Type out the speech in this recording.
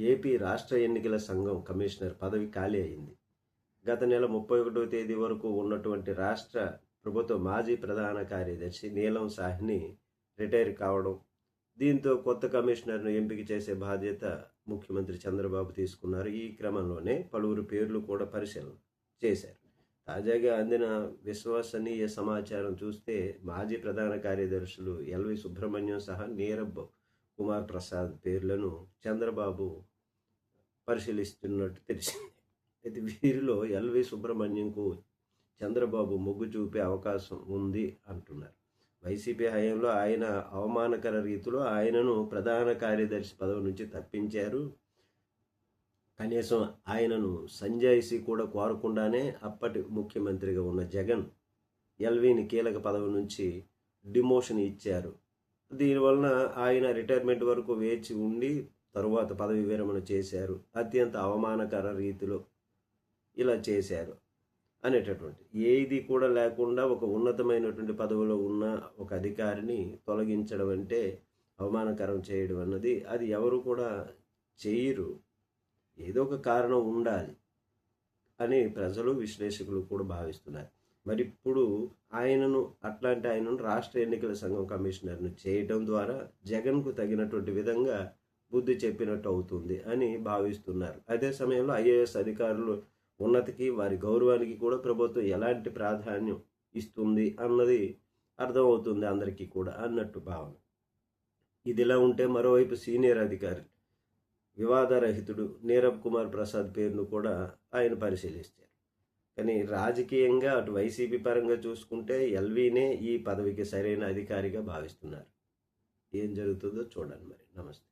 AP రాష్ట్ర ఎన్నికల సంఘం కమిషనర్ పదవి ఖాళీ అయింది. గత నెల 31వ తేదీ వరకు ఉన్నటువంటి రాష్ట్ర ప్రభుత్వ మాజీ ప్రధాన కార్యదర్శి నీలం సాహ్ని రిటైర్ కావడం, దీంతో కొత్త కమిషనర్ను ఎంపిక చేసే బాధ్యత ముఖ్యమంత్రి చంద్రబాబు తీసుకున్నారు. ఈ క్రమంలోనే పలువురు పేర్లు కూడా పరిశీలన చేశారు. తాజాగా అందిన విశ్వసనీయ సమాచారం చూస్తే మాజీ ప్రధాన కార్యదర్శులు ఎల్వి సుబ్రహ్మణ్యం సహా నీరబ్ కుమార్ ప్రసాద్ పేర్లను చంద్రబాబు పరిశీలిస్తున్నట్టు తెలిసింది. అయితే వీరిలో ఎల్వి సుబ్రహ్మణ్యంకు చంద్రబాబు మొగ్గు చూపే అవకాశం ఉంది అంటున్నారు. వైసీపీ హయాంలో ఆయన అవమానకర రీతిలో ఆయనను ప్రధాన కార్యదర్శి పదవి నుంచి తప్పించారు. కనీసం ఆయనను సంజాయిషి కూడా కోరకుండానే అప్పటి ముఖ్యమంత్రిగా ఉన్న జగన్ ఎల్విని కీలక పదవి నుంచి డిమోషన్ ఇచ్చారు. దీనివలన ఆయన రిటైర్మెంట్ వరకు వేచి ఉండి తరువాత పదవి విరమణ చేశారు. అత్యంత అవమానకర రీతిలో ఇలా చేశారు అనేటటువంటి ఏది కూడా లేకుండా ఒక ఉన్నతమైనటువంటి పదవిలో ఉన్న ఒక అధికారిని తొలగించడం అంటే అవమానకరం చేయడం అన్నది అది ఎవరు కూడా చేయరు. ఏదో ఒక కారణం ఉండాలి అని ప్రజలు విశ్లేషకులు కూడా భావిస్తున్నారు. మరి ఇప్పుడు ఆయనను రాష్ట్ర ఎన్నికల సంఘం కమిషనర్ను చేయడం ద్వారా జగన్కు తగినటువంటి విధంగా బుద్ధి చెప్పినట్టు అవుతుంది అని భావిస్తున్నారు. అదే సమయంలో ఐఏఎస్ అధికారులు ఉన్నతికి వారి గౌరవానికి కూడా ప్రభుత్వం ఎలాంటి ప్రాధాన్యం ఇస్తుంది అన్నది అర్థమవుతుంది అందరికీ కూడా అన్నట్టు భావన. ఇదిలా ఉంటే మరోవైపు సీనియర్ అధికారి వివాదరహితుడు నీరబ్ కుమార్ ప్రసాద్ పేరును కూడా ఆయన పరిశీలిస్తారు. కానీ రాజకీయంగా అటు వైసీపీ పరంగా చూసుకుంటే ఎల్వీనే ఈ పదవికి సరైన అధికారిగా భావిస్తున్నారు. ఏం జరుగుతుందో చూడండి మరి. నమస్తే.